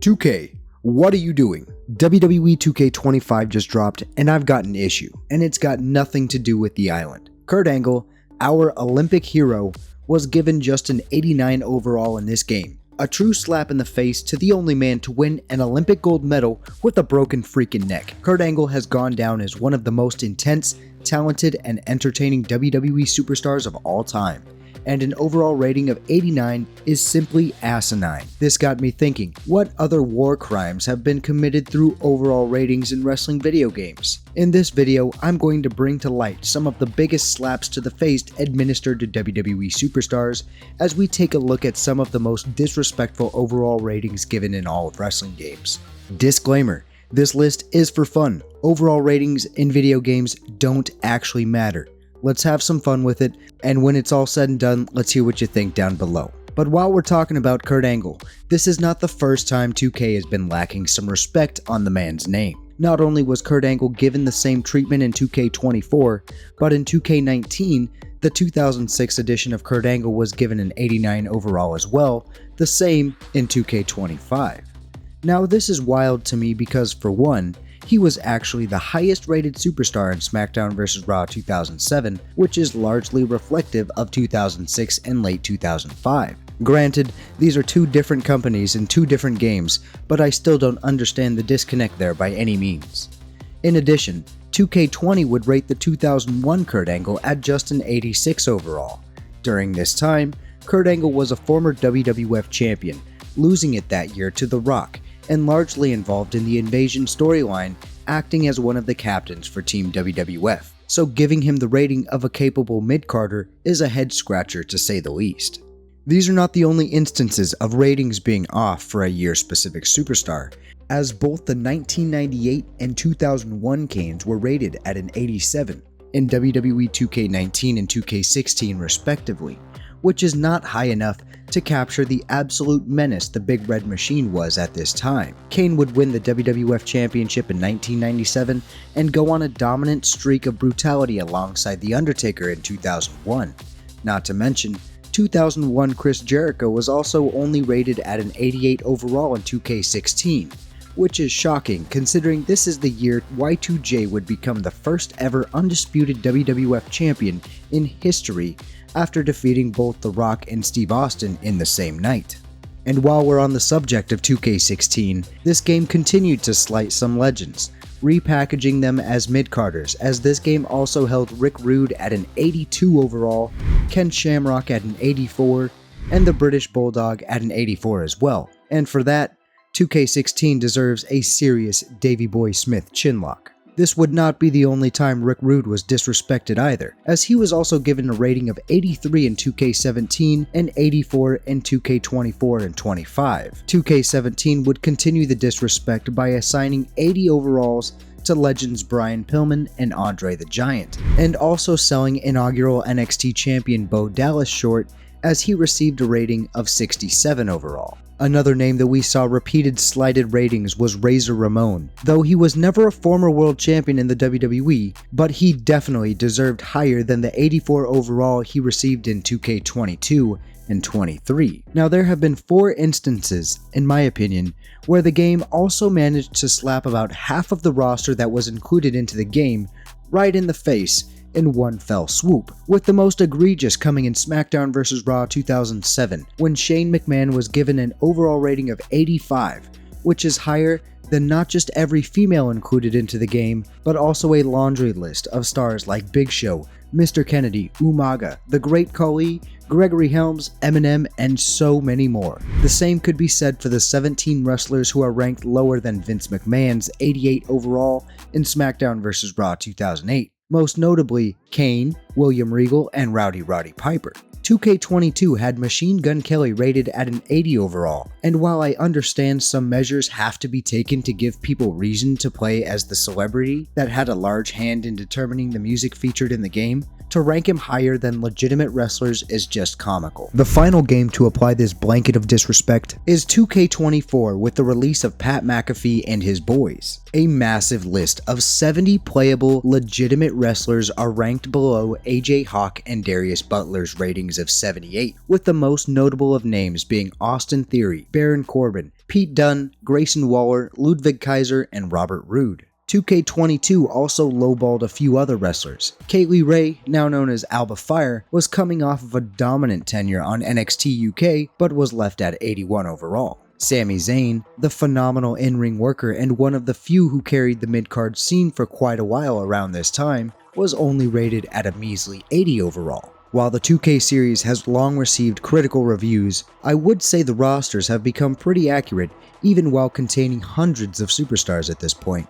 2K, what are you doing? WWE 2K25 just dropped, and I've got an issue, and it's got nothing to do with the island. Kurt Angle, our Olympic hero, was given just an 89 overall in this game. A true slap in the face to the only man to win an Olympic gold medal with a broken freaking neck. Kurt Angle has gone down as one of the most intense, talented, and entertaining WWE superstars of all time, and an overall rating of 89 is simply asinine. This got me thinking, what other war crimes have been committed through overall ratings in wrestling video games? In this video, I'm going to bring to light some of the biggest slaps to the face administered to WWE superstars as we take a look at some of the most disrespectful overall ratings given in all of wrestling games. Disclaimer: this list is for fun. Overall ratings in video games don't actually matter. Let's have some fun with it, and when it's all said and done, let's hear what you think down below. But while we're talking about Kurt Angle, this is not the first time 2K has been lacking some respect on the man's name. Not only was Kurt Angle given the same treatment in 2K24, but in 2K19, the 2006 edition of Kurt Angle was given an 89 overall as well, the same in 2K25. Now this is wild to me because, for one, he was actually the highest rated superstar in SmackDown vs. Raw 2007, which is largely reflective of 2006 and late 2005. Granted, these are two different companies in two different games, but I still don't understand the disconnect there by any means. In addition, 2K20 would rate the 2001 Kurt Angle at just an 86 overall. During this time, Kurt Angle was a former WWF champion, losing it that year to The Rock, and largely involved in the Invasion storyline, acting as one of the captains for Team WWF, so giving him the rating of a capable mid-carder is a head-scratcher to say the least. These are not the only instances of ratings being off for a year-specific superstar, as both the 1998 and 2001 Kanes were rated at an 87 in WWE 2K19 and 2K16 respectively, which is not high enough to capture the absolute menace the Big Red Machine was at this time. Kane would win the WWF Championship in 1997 and go on a dominant streak of brutality alongside The Undertaker in 2001. Not to mention, 2001 Chris Jericho was also only rated at an 88 overall in 2K16, which is shocking considering this is the year Y2J would become the first ever undisputed WWF champion in history after defeating both The Rock and Steve Austin in the same night. And while we're on the subject of 2K16, this game continued to slight some legends, repackaging them as mid-carders, as this game also held Rick Rude at an 82 overall, Ken Shamrock at an 84, and the British Bulldog at an 84 as well. And for that, 2K16 deserves a serious Davey Boy Smith chinlock. This would not be the only time Rick Rude was disrespected either, as he was also given a rating of 83 in 2K17 and 84 in 2K24 and 25. 2K17 would continue the disrespect by assigning 80 overalls to legends Brian Pillman and Andre the Giant, and also selling inaugural NXT champion Bo Dallas short as he received a rating of 67 overall. Another name that we saw repeated slighted ratings was Razor Ramon. Though he was never a former world champion in the WWE, but he definitely deserved higher than the 84 overall he received in 2K22 and 23. Now there have been 4 instances, in my opinion, where the game also managed to slap about half of the roster that was included into the game right in the face in one fell swoop, with the most egregious coming in SmackDown vs. Raw 2007, when Shane McMahon was given an overall rating of 85, which is higher than not just every female included into the game, but also a laundry list of stars like Big Show, Mr. Kennedy, Umaga, The Great Khali, Gregory Helms, Eminem, and so many more. The same could be said for the 17 wrestlers who are ranked lower than Vince McMahon's 88 overall in SmackDown vs. Raw 2008. Most notably, Kane, William Regal, and Rowdy Roddy Piper. 2K22 had Machine Gun Kelly rated at an 80 overall, and while I understand some measures have to be taken to give people reason to play as the celebrity that had a large hand in determining the music featured in the game, to rank him higher than legitimate wrestlers is just comical. The final game to apply this blanket of disrespect is 2K24 with the release of Pat McAfee and his boys. A massive list of 70 playable, legitimate wrestlers are ranked below AJ Hawk and Darius Butler's ratings of 78, with the most notable of names being Austin Theory, Baron Corbin, Pete Dunne, Grayson Waller, Ludwig Kaiser, and Robert Roode. 2K22 also lowballed a few other wrestlers. Kaylee Ray, now known as Alba Fire, was coming off of a dominant tenure on NXT UK, but was left at 81 overall. Sami Zayn, the phenomenal in-ring worker and one of the few who carried the mid-card scene for quite a while around this time, was only rated at a measly 80 overall. While the 2K series has long received critical reviews, I would say the rosters have become pretty accurate even while containing hundreds of superstars at this point,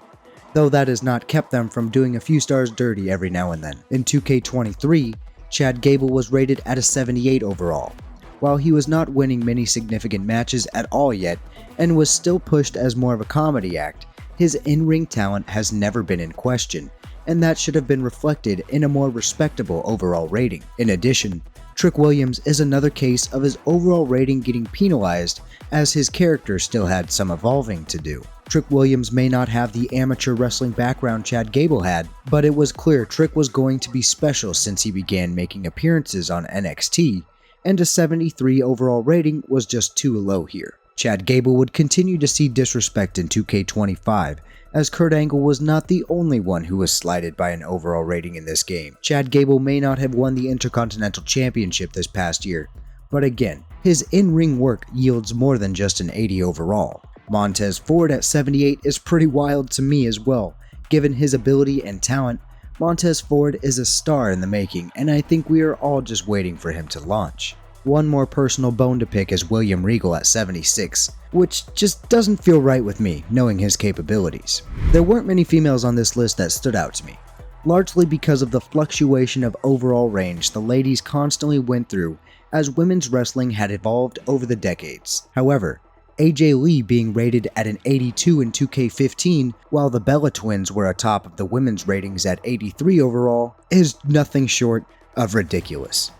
though that has not kept them from doing a few stars dirty every now and then. In 2K23, Chad Gable was rated at a 78 overall. While he was not winning many significant matches at all yet, and was still pushed as more of a comedy act, his in-ring talent has never been in question, and that should have been reflected in a more respectable overall rating. In addition, Trick Williams is another case of his overall rating getting penalized, as his character still had some evolving to do. Trick Williams may not have the amateur wrestling background Chad Gable had, but it was clear Trick was going to be special since he began making appearances on NXT, and a 73 overall rating was just too low here. Chad Gable would continue to see disrespect in 2K25, as Kurt Angle was not the only one who was slighted by an overall rating in this game. Chad Gable may not have won the Intercontinental Championship this past year, but again, his in-ring work yields more than just an 80 overall. Montez Ford at 78 is pretty wild to me as well. Given his ability and talent, Montez Ford is a star in the making, and I think we are all just waiting for him to launch. One more personal bone to pick is William Regal at 76, which just doesn't feel right with me, knowing his capabilities. There weren't many females on this list that stood out to me, largely because of the fluctuation of overall range the ladies constantly went through as women's wrestling had evolved over the decades. However, AJ Lee being rated at an 82 in 2K15, while the Bella Twins were atop of the women's ratings at 83 overall, is nothing short of ridiculous.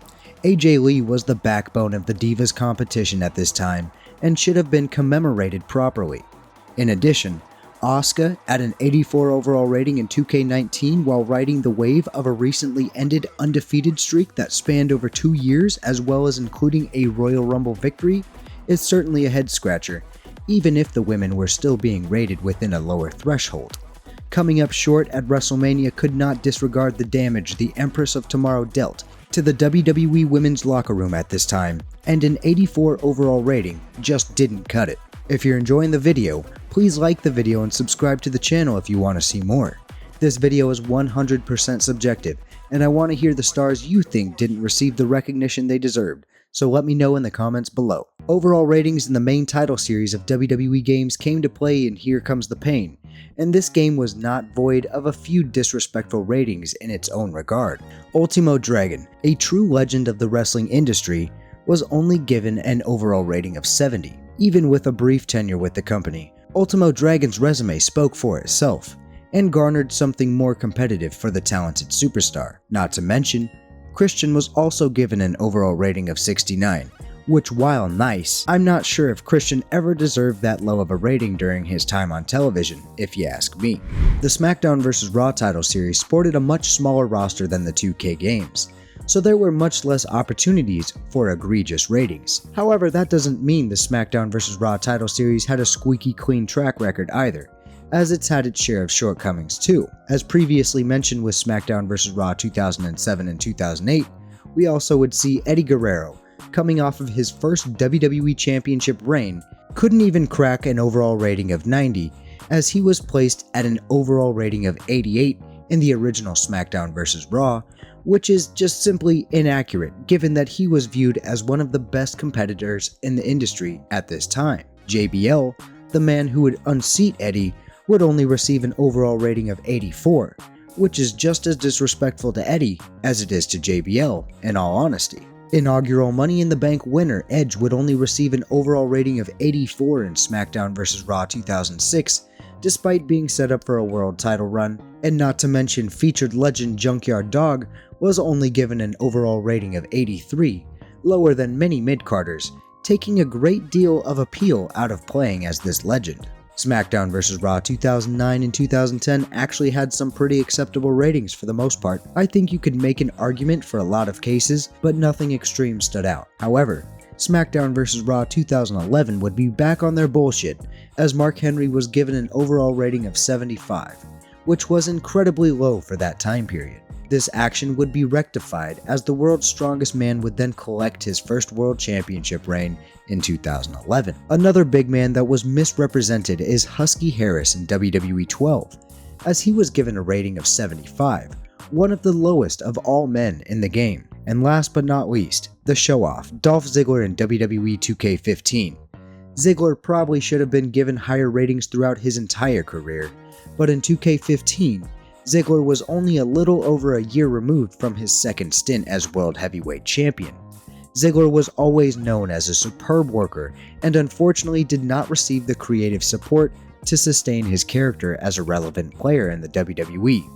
AJ Lee was the backbone of the Divas competition at this time and should have been commemorated properly. In addition, Asuka at an 84 overall rating in 2K19 while riding the wave of a recently ended undefeated streak that spanned over 2 years, as well as including a Royal Rumble victory, is certainly a head-scratcher, even if the women were still being rated within a lower threshold. Coming up short at WrestleMania could not disregard the damage the Empress of Tomorrow dealt to the WWE women's locker room at this time, and an 84 overall rating just didn't cut it. If you're enjoying the video, please like the video and subscribe to the channel if you want to see more. This video is 100% subjective, and I want to hear the stars you think didn't receive the recognition they deserved, so let me know in the comments below. Overall ratings in the main title series of WWE games came to play in Here Comes the Pain, and this game was not void of a few disrespectful ratings in its own regard. Ultimo Dragon, a true legend of the wrestling industry, was only given an overall rating of 70. Even with a brief tenure with the company, Ultimo Dragon's resume spoke for itself, and garnered something more competitive for the talented superstar. Not to mention, Christian was also given an overall rating of 69, which, while nice, I'm not sure if Christian ever deserved that low of a rating during his time on television, if you ask me. The SmackDown vs. Raw title series sported a much smaller roster than the 2K games, so there were much less opportunities for egregious ratings. However, that doesn't mean the SmackDown vs. Raw title series had a squeaky clean track record either, as it's had its share of shortcomings too. As previously mentioned with SmackDown vs. Raw 2007 and 2008, we also would see Eddie Guerrero, coming off of his first WWE Championship reign, couldn't even crack an overall rating of 90, as he was placed at an overall rating of 88 in the original SmackDown vs. Raw, which is just simply inaccurate given that he was viewed as one of the best competitors in the industry at this time. JBL, the man who would unseat Eddie, would only receive an overall rating of 84, which is just as disrespectful to Eddie as it is to JBL, in all honesty. Inaugural Money in the Bank winner Edge would only receive an overall rating of 84 in SmackDown vs. Raw 2006, despite being set up for a world title run, and not to mention featured legend Junkyard Dog was only given an overall rating of 83, lower than many mid-carders, taking a great deal of appeal out of playing as this legend. SmackDown vs. Raw 2009 and 2010 actually had some pretty acceptable ratings for the most part. I think you could make an argument for a lot of cases, but nothing extreme stood out. However, SmackDown vs. Raw 2011 would be back on their bullshit, as Mark Henry was given an overall rating of 75, which was incredibly low for that time period. This action would be rectified as the world's strongest man would then collect his first world championship reign in 2011. Another big man that was misrepresented is Husky Harris in WWE 12, as he was given a rating of 75, one of the lowest of all men in the game. And last but not least, the show-off, Dolph Ziggler in WWE 2K15. Ziggler probably should have been given higher ratings throughout his entire career, but in 2K15, Ziggler was only a little over a year removed from his second stint as World Heavyweight Champion. Ziggler was always known as a superb worker and unfortunately did not receive the creative support to sustain his character as a relevant player in the WWE.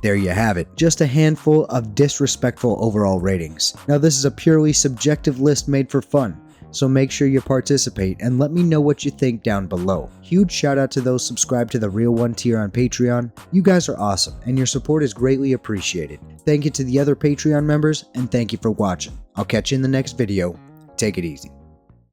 There you have it, just a handful of disrespectful overall ratings. Now this is a purely subjective list made for fun, so make sure you participate and let me know what you think down below. Huge shout out to those subscribed to the Real One tier on Patreon. You guys are awesome and your support is greatly appreciated. Thank you to the other Patreon members and thank you for watching. I'll catch you in the next video. Take it easy.